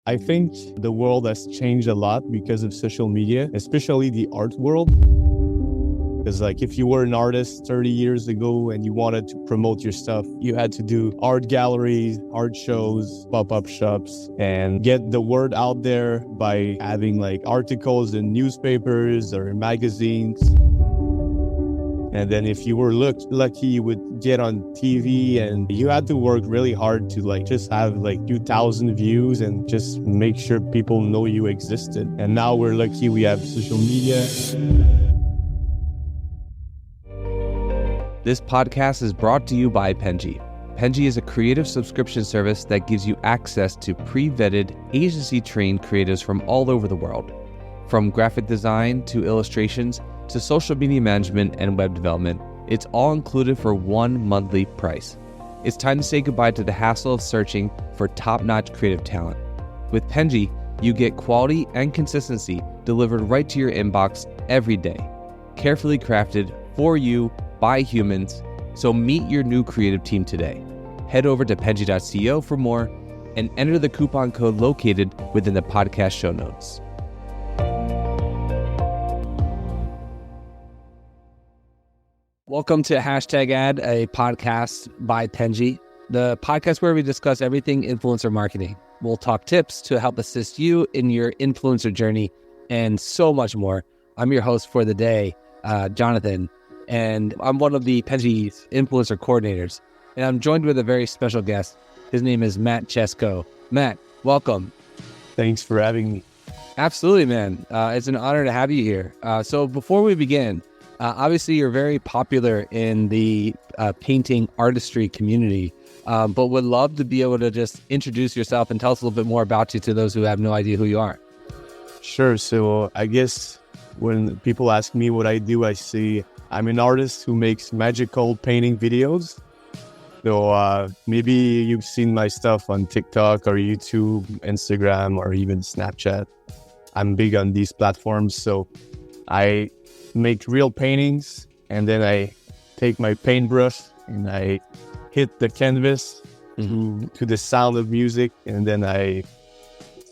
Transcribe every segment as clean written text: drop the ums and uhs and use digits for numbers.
I think the world has changed a lot because of social media, especially the art world. Because if you were an artist 30 years ago and you wanted to promote your stuff, you had to do art galleries, art shows, pop-up shops, and get the word out there by having articles in newspapers or in magazines. And then if you were lucky, you would get on TV, and you had to work really hard to just have 2,000 views and just make sure people know you existed. And now we're lucky we have social media. This podcast is brought to you by Penji. Penji is a creative subscription service that gives you access to pre-vetted, agency-trained creatives from all over the world. From graphic design to illustrations to social media management and web development, it's all included for one monthly price. It's time to say goodbye to the hassle of searching for top-notch creative talent. With Penji, you get quality and consistency delivered right to your inbox every day, carefully crafted for you by humans. So meet your new creative team today. Head over to penji.co for more and enter the coupon code located within the podcast show notes. Welcome to Hashtag Ad, a podcast by Penji, the podcast where we discuss everything influencer marketing. We'll talk tips to help assist you in your influencer journey and so much more. I'm your host for the day, Jonathan, and I'm one of the Penji's influencer coordinators. And I'm joined with a very special guest. His name is Matt Chesko. Matt, welcome. Thanks for having me. Absolutely, man. It's an honor to have you here. So before we begin, obviously, you're very popular in the painting artistry community, but would love to be able to just introduce yourself and tell us a little bit more about you to those who have no idea who you are. Sure. So I guess when people ask me what I do, I say I'm an artist who makes magical painting videos. So maybe you've seen my stuff on TikTok or YouTube, Instagram, or even Snapchat. I'm big on these platforms. So I make real paintings, and then I take my paintbrush and I hit the canvas to the sound of music, and then I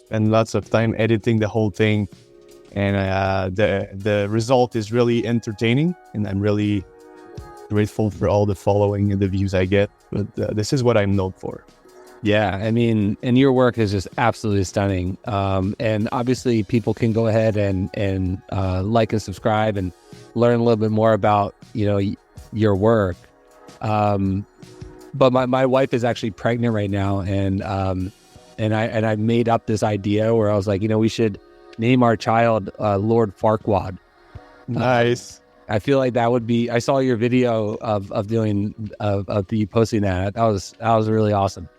spend lots of time editing the whole thing, and the result is really entertaining, and I'm really grateful for all the following and the views I get. But this is what I'm known for. Yeah, I mean, and your work is just absolutely stunning. And obviously people can go ahead and like and subscribe and learn a little bit more about, your work. But my wife is actually pregnant right now. And I made up this idea where I was like, we should name our child Lord Farquaad. Nice. I feel like that would be, I saw your video of you posting that. That was really awesome.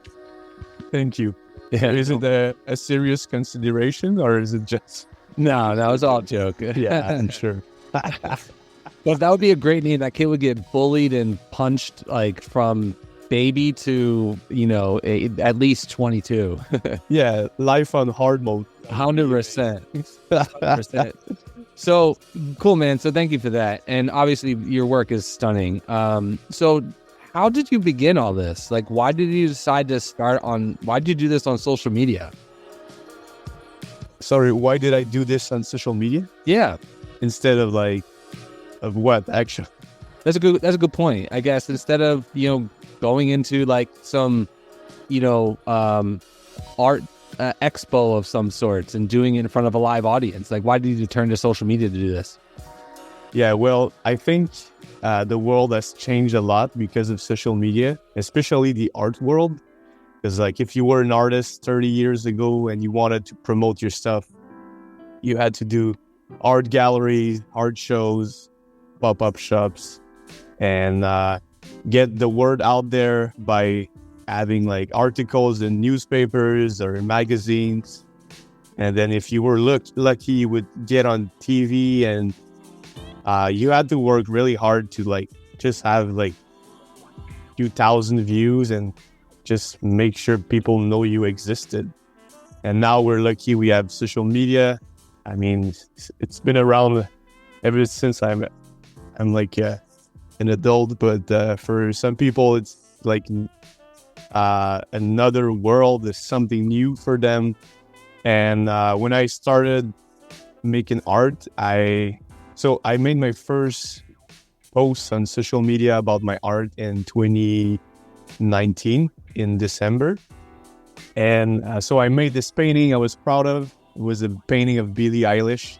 Thank you. Yeah. Is it a serious consideration, or is it just... No, it's all a joke. Yeah, I'm sure. But that would be a great name. That kid would get bullied and punched from baby to, at least 22. Yeah, life on hard mode. 100%. 100%. So cool, man. So thank you for that. And obviously your work is stunning. So how did you begin all this? Why did you decide to why did you do this on social media? Sorry, why did I do this on social media? Yeah. Instead of of what, actually? That's a good point. I guess instead of, going into some, art expo of some sorts and doing it in front of a live audience, why did you turn to social media to do this? Yeah, well, I think the world has changed a lot because of social media, especially the art world. Because if you were an artist 30 years ago and you wanted to promote your stuff, you had to do art galleries, art shows, pop-up shops, and get the word out there by having articles in newspapers or in magazines. And then if you were lucky, you would get on TV, and you had to work really hard to just have 2,000 views and just make sure people know you existed. And now we're lucky we have social media. I mean, it's been around ever since I'm an adult, but for some people it's another world. Is something new for them. And when I started making art, I made my first post on social media about my art in 2019 in December. And so I made this painting I was proud of. It was a painting of Billie Eilish,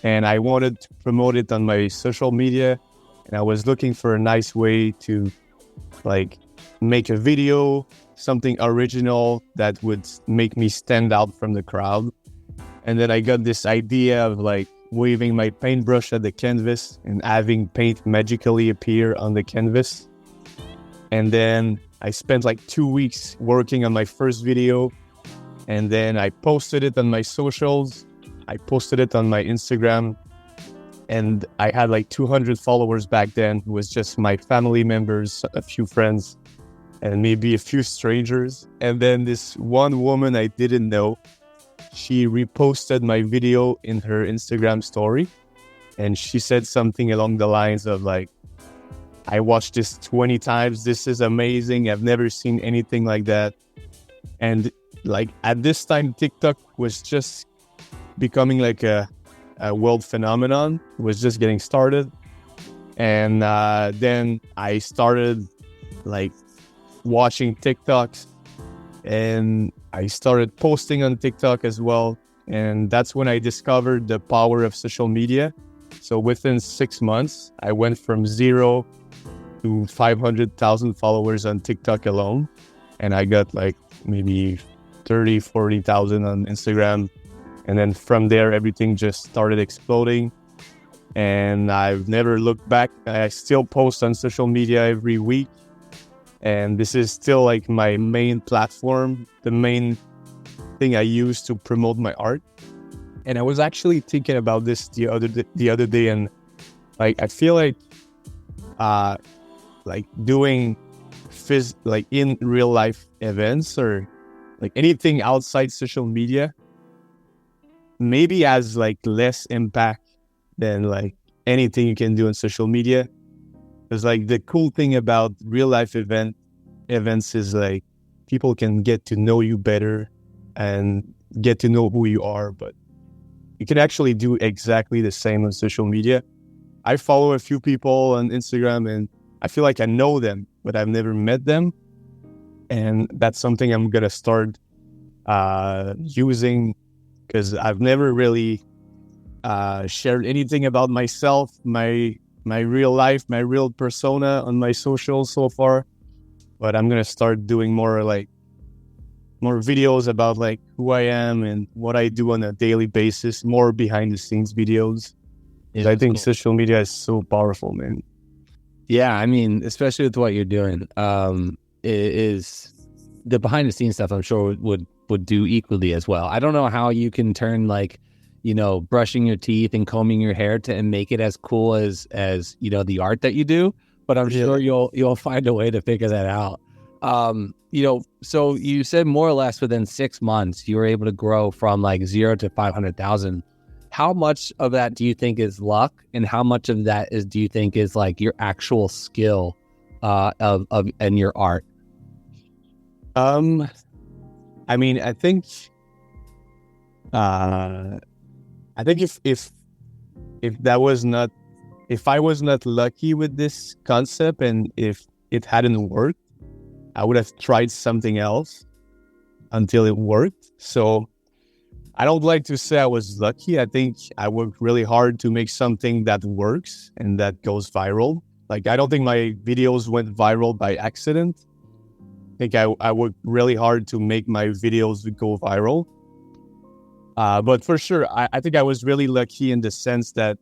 and I wanted to promote it on my social media. And I was looking for a nice way to like make a video, something original that would make me stand out from the crowd. And then I got this idea of like waving my paintbrush at the canvas and having paint magically appear on the canvas. And then I spent like 2 weeks working on my first video. And then I posted it on my socials. I posted it on my Instagram. And I had like 200 followers back then. It was just my family members, a few friends, and maybe a few strangers. And then this one woman I didn't know, she reposted my video in her Instagram story. And she said something along the lines of like, I watched this 20 times. This is amazing. I've never seen anything like that. And like at this time, TikTok was just becoming like a world phenomenon. It was just getting started. And then I started like watching TikToks, and I started posting on TikTok as well. And that's when I discovered the power of social media. So within 6 months, I went from 0 to 500,000 followers on TikTok alone. And I got like maybe 30, 40,000 on Instagram. And then from there, everything just started exploding. And I've never looked back. I still post on social media every week. And this is still like my main platform, the main thing I use to promote my art. And I was actually thinking about this the other day, and like I feel like doing like in real life events or like anything outside social media maybe has like less impact than like anything you can do on social media. Because like the cool thing about real life events is like people can get to know you better and get to know who you are, but you can actually do exactly the same on social media. I follow a few people on Instagram and I feel like I know them, but I've never met them. And that's something I'm going to start using, because I've never really shared anything about myself, my real life, my real persona on my socials so far. But I'm going to start doing more videos about like who I am and what I do on a daily basis, more behind the scenes videos. Yeah, I think social media is so powerful, man. Yeah, I mean, especially with what you're doing, is the behind the scenes stuff, I'm sure would do equally as well. I don't know how you can turn like, you know, brushing your teeth and combing your hair and make it as cool as you know, the art that you do, but I'm sure you'll find a way to figure that out. You know, so you said more or less within 6 months you were able to grow from like 0 to 500,000. How much of that do you think is luck, and how much of that do you think is like your actual skill of and your art? I mean, I think if I was not lucky with this concept, and if it hadn't worked, I would have tried something else until it worked. So I don't like to say I was lucky. I think I worked really hard to make something that works and that goes viral. Like, I don't think my videos went viral by accident. I think I worked really hard to make my videos go viral. But for sure, I think I was really lucky in the sense that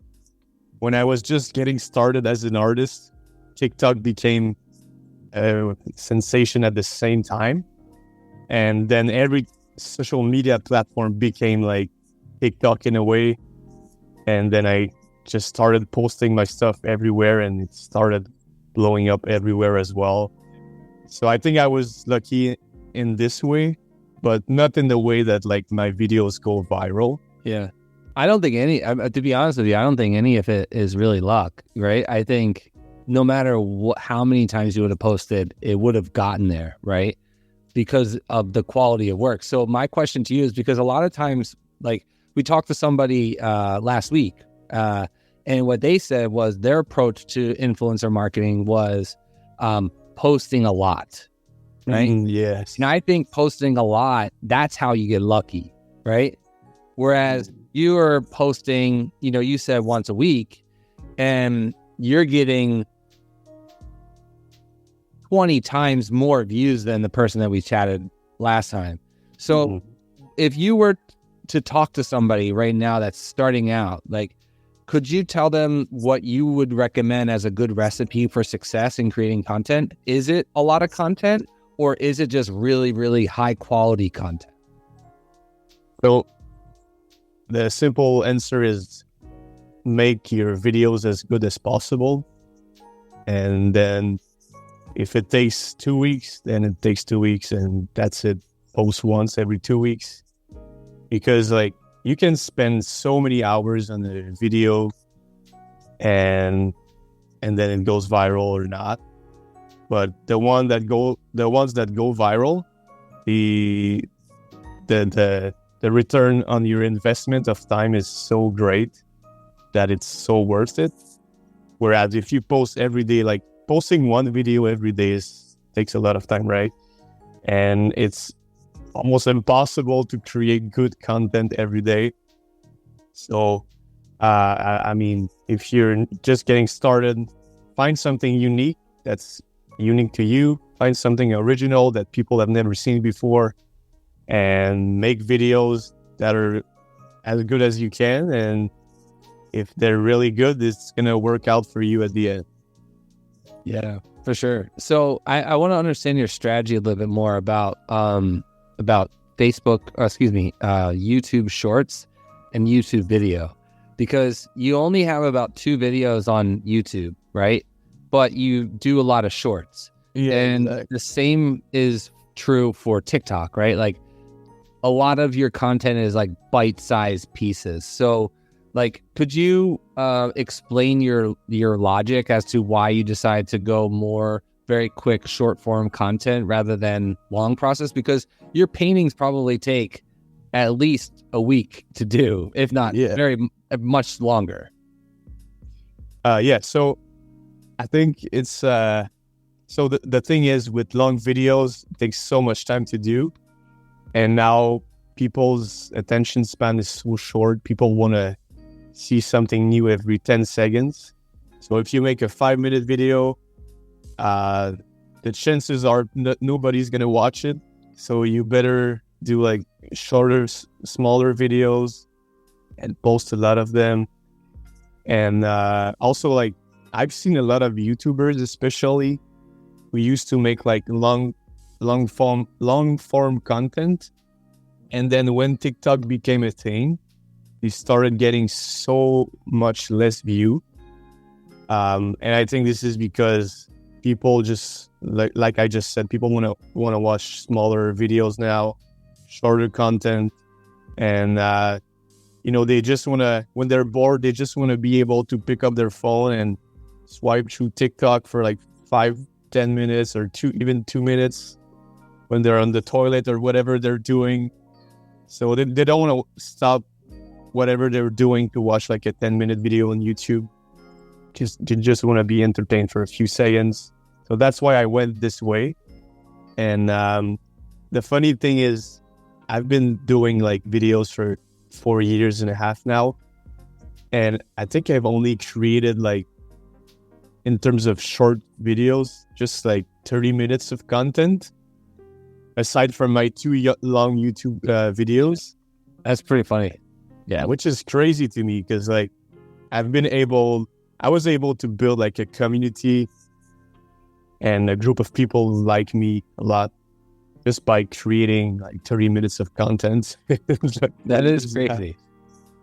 when I was just getting started as an artist, TikTok became a sensation at the same time. And then every social media platform became like TikTok in a way. And then I just started posting my stuff everywhere, and it started blowing up everywhere as well. So I think I was lucky in this way, but not in the way that like my videos go viral. Yeah. I don't think to be honest with you, I don't think any of it is really luck, right? I think no matter how many times you would have posted, it would have gotten there, right? because of the quality of work. So my question to you is, because a lot of times, like, we talked to somebody last week, and what they said was their approach to influencer marketing was posting a lot, right? Yes. And I think posting a lot, that's how you get lucky, right? Whereas you are posting, you said once a week, and you're getting 20 times more views than the person that we chatted last time. So if you were to talk to somebody right now that's starting out, like, could you tell them what you would recommend as a good recipe for success in creating content? Is it a lot of content, or is it just really, really high quality content? So the simple answer is make your videos as good as possible. And then if it takes 2 weeks, then it takes 2 weeks, and that's it. Post once every 2 weeks. Because like you can spend so many hours on the video and then it goes viral or not. But the ones that go viral, the return on your investment of time is so great that it's so worth it. Whereas if you post every day, like posting one video every day takes a lot of time, right? And it's almost impossible to create good content every day. So, I mean, if you're just getting started, find something unique that's unique to you. Find something original that people have never seen before, and make videos that are as good as you can. And if they're really good, it's going to work out for you at the end. Yeah, for sure. So I want to understand your strategy a little bit more about YouTube Shorts and YouTube video, because you only have about 2 videos on YouTube, right? But you do a lot of shorts. Yeah, and exactly. The same is true for TikTok, right? Like, a lot of your content is like bite-sized pieces. So like, could you explain your logic as to why you decide to go more very quick short form content rather than long process? Because your paintings probably take at least a week to do, if not very much longer. So I think it's so the thing is, with long videos, it takes so much time to do, and now people's attention span is so short. People want to see something new every 10 seconds. So if you make a 5-minute video, the chances are nobody's gonna watch it. So you better do like shorter, smaller videos and post a lot of them. And also, like, I've seen a lot of YouTubers, especially, who used to make like long form content, and then when TikTok became a thing, they started getting so much less view. And I think this is because people just like I just said, people want to watch smaller videos now, shorter content, and they just want to, when they're bored, they just want to be able to pick up their phone and swipe through TikTok for like 5-10 minutes or 2 minutes when they're on the toilet or whatever they're doing. So they don't want to stop whatever they're doing to watch like a 10-minute video on YouTube. They just want to be entertained for a few seconds. So that's why I went this way. And the funny thing is, I've been doing like videos for 4 years and a half now. And I think I've only created, like, in terms of short videos, just like 30 minutes of content, aside from my 2 long YouTube videos. That's pretty funny. Yeah, which is crazy to me, because like I was able to build like a community and a group of people who like me a lot just by creating like 30 minutes of content. That is crazy.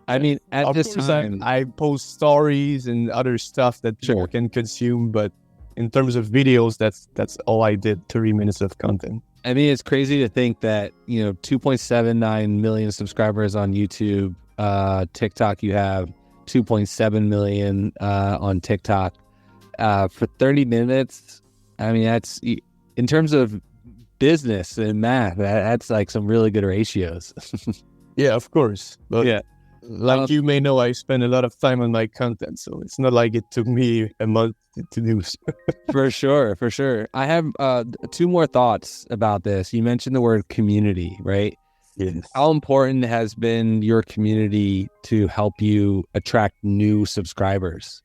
I mean, at this time, I post stories and other stuff that people can consume, but in terms of videos, that's all I did, 30 minutes of content. I mean, it's crazy to think that, 2.79 million subscribers on YouTube, TikTok, you have 2.7 million on TikTok for 30 minutes. I mean, that's, in terms of business and math. That's like some really good ratios. Yeah, of course. But Yeah. like you may know, I spend a lot of time on my content, so it's not like it took me a month to do. For sure, for sure. I have two more thoughts about this. You mentioned the word community, right? Yes. How important has been your community to help you attract new subscribers?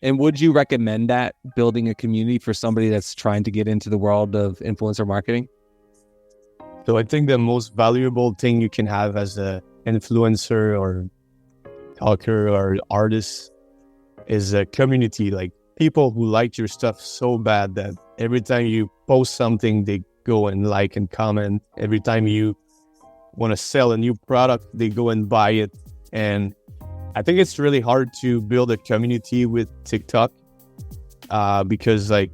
And would you recommend that, building a community for somebody that's trying to get into the world of influencer marketing? So I think the most valuable thing you can have as a influencer or talker or artist is a community, like people who like your stuff so bad that every time you post something, they go and like and comment. Every time you want to sell a new product, they go and buy it. And I think it's really hard to build a community with TikTok because like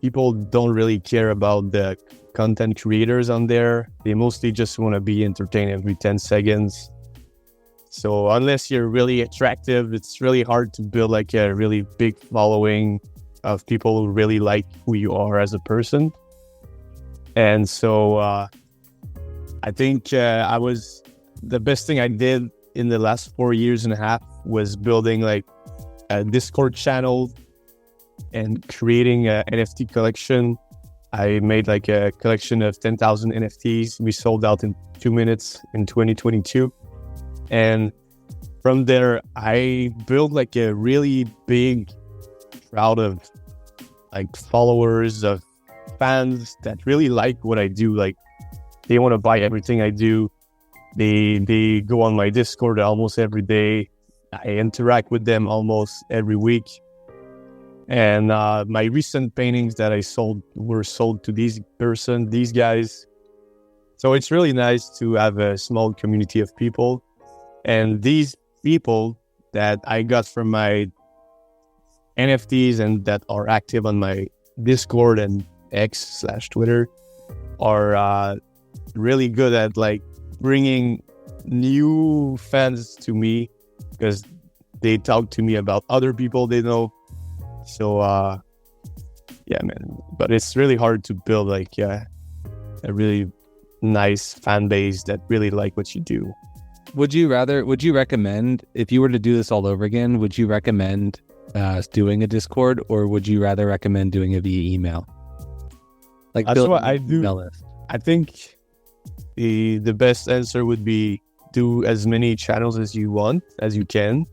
people don't really care about the content creators on there. They mostly just want to be entertained every 10 seconds. So unless you're really attractive, it's really hard to build like a really big following of people who really like who you are as a person. And so I think the best thing I did in the last 4 years and a half was building like a Discord channel and creating an NFT collection. I made like a collection of 10,000 NFTs. We sold out in 2 minutes in 2022. And from there, I built like a really big crowd of like followers, of fans that really like what I do. Like they want to buy everything I do. They go on my Discord almost every day. I interact with them almost every week. And my recent paintings that I sold were sold to these guys. So it's really nice to have a small community of people. And these people that I got from my NFTs and that are active on my Discord and X/Twitter are really good at like bringing new fans to me because they talk to me about other people they know. So yeah, man, but it's really hard to build like a really nice fan base that really like what you do. Would you recommend, if you were to do this all over again, would you recommend doing a Discord, or would you rather recommend doing it via email? Like That's what I do. Email list. I think the best answer would be do as many channels as you want, as you can.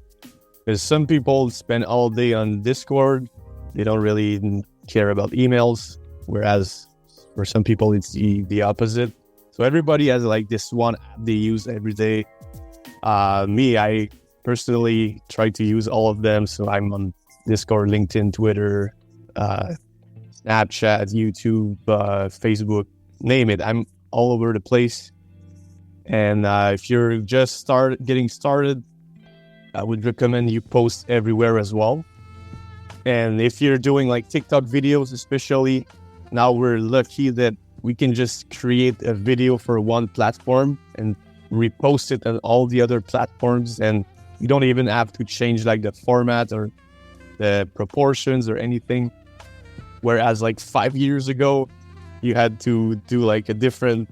Because some people spend all day on Discord. They don't really care about emails. Whereas for some people, it's the opposite. So everybody has like this one app they use every day. Me, I personally try to use all of them. So I'm on Discord, LinkedIn, Twitter, Snapchat, YouTube, Facebook, name it. I'm all over the place. And if you're just getting started, I would recommend you post everywhere as well. And if you're doing like TikTok videos, especially, now we're lucky that we can just create a video for one platform and repost it on all the other platforms. And you don't even have to change like the format or the proportions or anything. Whereas like 5 years ago, you had to do like a different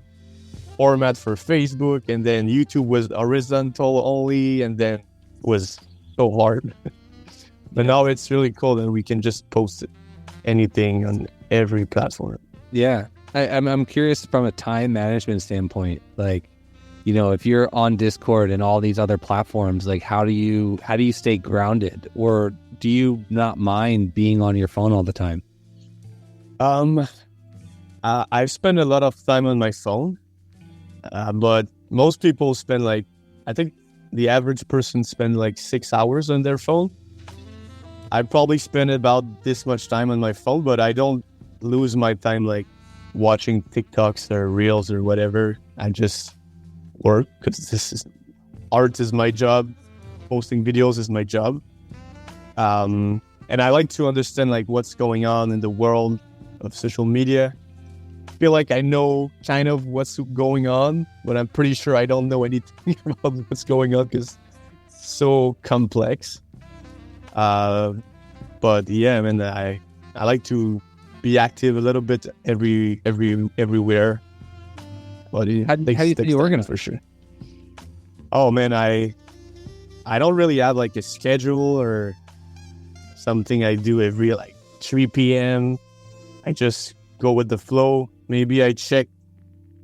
format for Facebook, and then YouTube was horizontal only, and then it was so hard. But now it's really cool that we can just post anything on every platform. Yeah. I'm curious from a time management standpoint, like, you know, if you're on Discord and all these other platforms, like how do you stay grounded, or do you not mind being on your phone all the time? I've spent a lot of time on my phone, but most people spend like, I think the average person spend like 6 hours on their phone. I probably spend about this much time on my phone, but I don't lose my time like watching TikToks or Reels or whatever. I just work because art is my job. Posting videos is my job. And I like to understand like what's going on in the world of social media. I feel like I know kind of what's going on, but I'm pretty sure I don't know anything about what's going on because it's so complex. But yeah, I mean, I like to be active a little bit everywhere. But How do you stay organized? For sure. Oh man, I don't really have like a schedule or something I do every like 3 p.m. I just go with the flow. Maybe I check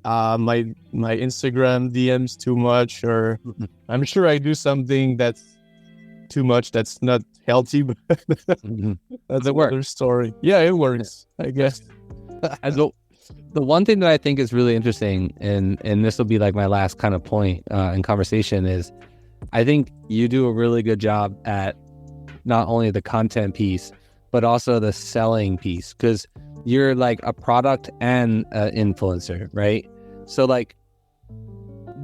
my Instagram DMs too much, or I'm sure I do something that's too much that's not healthy, but that's another story. Yeah, it works, I guess. The one thing that I think is really interesting, and this will be like my last kind of point in conversation, is I think you do a really good job at not only the content piece, but also the selling piece, because you're like a product and an influencer, right? So like,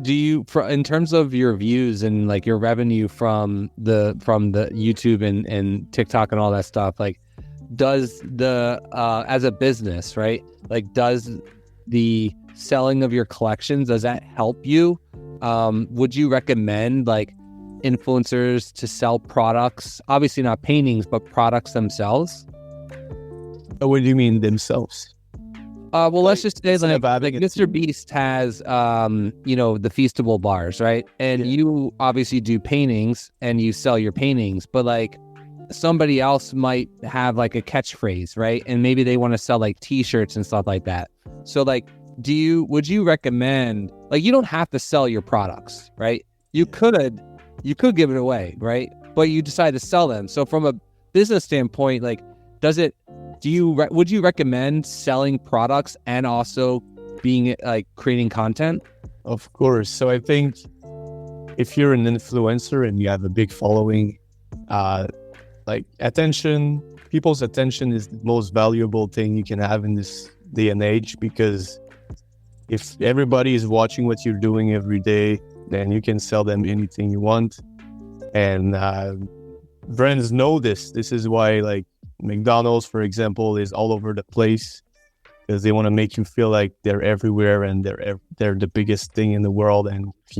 do you, in terms of your views and like your revenue from the YouTube and TikTok and all that stuff, like does the as a business, right? Like does the selling of your collections, does that help you? Would you recommend like influencers to sell products? Obviously not paintings, but products themselves. What do you mean themselves? Well, let's just say like Mr. Beast has, the Feastable bars, right? And you obviously do paintings and you sell your paintings, but like somebody else might have like a catchphrase, right? And maybe they want to sell like t-shirts and stuff like that. So like, would you recommend, like, you don't have to sell your products, right? You could give it away, right? But you decide to sell them. So from a business standpoint, like, would you recommend selling products and also being like creating content? Of course. So I think if you're an influencer and you have a big following, like people's attention is the most valuable thing you can have in this day and age, because if everybody is watching what you're doing every day, then you can sell them anything you want. And brands know this. This is why like McDonald's, for example, is all over the place, because they want to make you feel like they're everywhere and they're the biggest thing in the world. And if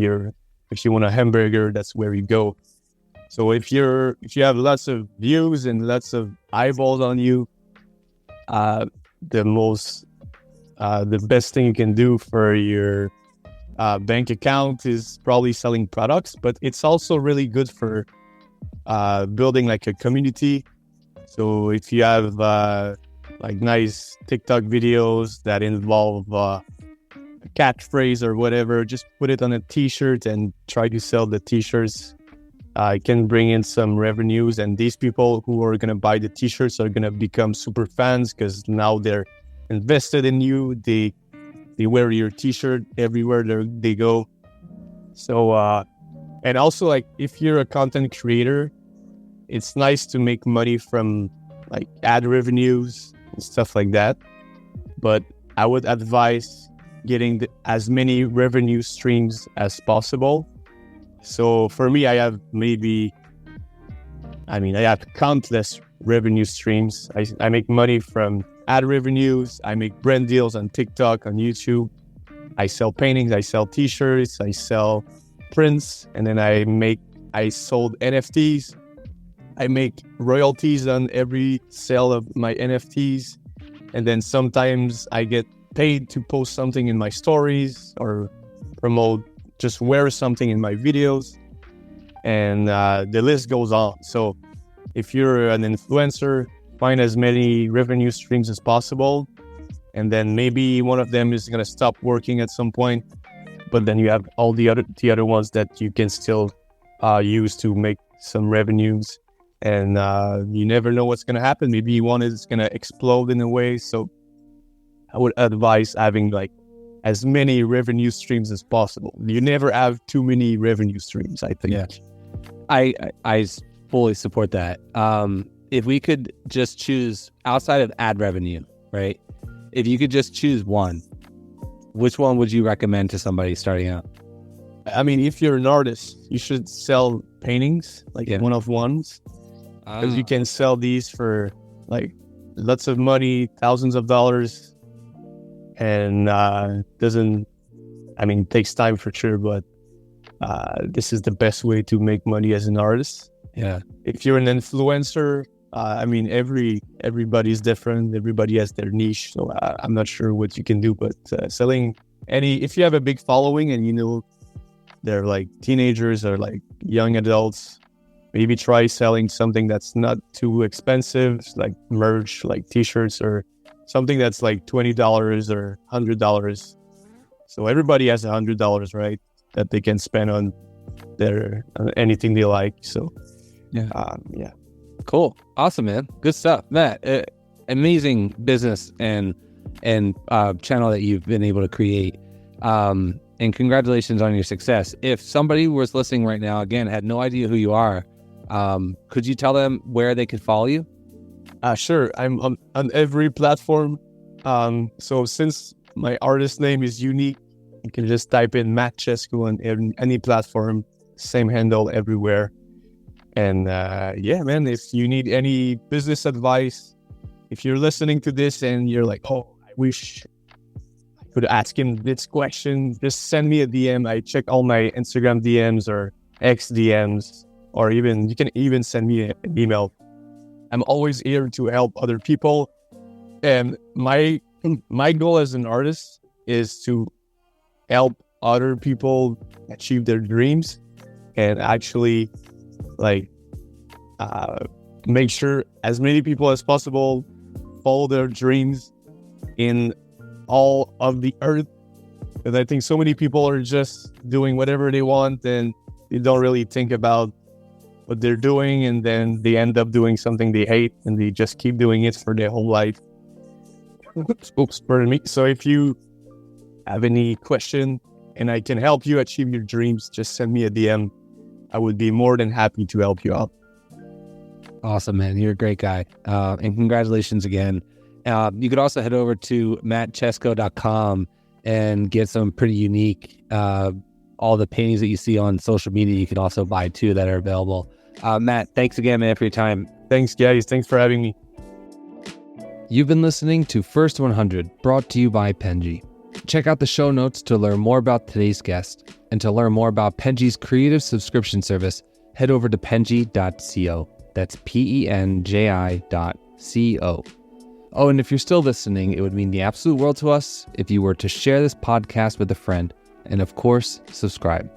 you want a hamburger, that's where you go. So if you have lots of views and lots of eyeballs on you, the best thing you can do for your bank account is probably selling products, but it's also really good for building like a community. So if you have like nice TikTok videos that involve a catchphrase or whatever, just put it on a t-shirt and try to sell the t-shirts. It can bring in some revenues, and these people who are going to buy the t-shirts are going to become super fans, because now they're invested in you. They wear your t-shirt everywhere they go. So and also, like, if you're a content creator, it's nice to make money from like ad revenues and stuff like that. But I would advise getting as many revenue streams as possible. So for me, I have countless revenue streams. I make money from ad revenues. I make brand deals on TikTok, on YouTube. I sell paintings, I sell t-shirts, I sell prints, and then I sold NFTs. I make royalties on every sale of my NFTs. And then sometimes I get paid to post something in my stories or just wear something in my videos. And the list goes on. So if you're an influencer, find as many revenue streams as possible. And then maybe one of them is going to stop working at some point. But then you have all the other ones that you can still use to make some revenues. And you never know what's going to happen. Maybe one is going to explode in a way. So I would advise having like as many revenue streams as possible. You never have too many revenue streams, I think. Yeah, I fully support that. If we could just choose outside of ad revenue, right? If you could just choose one, which one would you recommend to somebody starting out? I mean, if you're an artist, you should sell paintings, like one-of-ones. Because you can sell these for like lots of money, thousands of dollars. And it takes time for sure, but this is the best way to make money as an artist. Yeah. If you're an influencer, I mean, everybody's different. Everybody has their niche. So I'm not sure what you can do, but selling if you have a big following and you know they're like teenagers or like young adults, maybe try selling something that's not too expensive, like merch, like t-shirts or something that's like $20 or $100. So everybody has $100, right? That they can spend on anything they like. So yeah. Cool. Awesome, man. Good stuff. Matt, amazing business and channel that you've been able to create. And congratulations on your success. If somebody was listening right now, again, had no idea who you are, could you tell them where they could follow you? Sure. I'm on every platform. So since my artist name is unique, you can just type in Matt Chesco on any platform, same handle everywhere. And yeah, man, if you need any business advice, if you're listening to this and you're like, oh, I wish I could ask him this question, just send me a DM. I check all my Instagram DMs or X DMs, or you can even send me an email. I'm always here to help other people. And my goal as an artist is to help other people achieve their dreams and actually make sure as many people as possible follow their dreams in all of the earth. Because I think so many people are just doing whatever they want and they don't really think about what they're doing, and then they end up doing something they hate and they just keep doing it for their whole life. Oops, pardon me. So if you have any question and I can help you achieve your dreams, just send me a DM. I would be more than happy to help you out. Awesome, man. You're a great guy. And congratulations again. You could also head over to mattchesco.com and get some pretty unique, all the paintings that you see on social media, you can also buy too that are available. Matt, thanks again, man, for your time. Thanks, guys. Thanks for having me. You've been listening to First 100, brought to you by Penji. Check out the show notes to learn more about today's guest, and to learn more about Penji's creative subscription service, head over to penji.co. That's penji.co. Oh, and if you're still listening, it would mean the absolute world to us if you were to share this podcast with a friend, and of course, subscribe.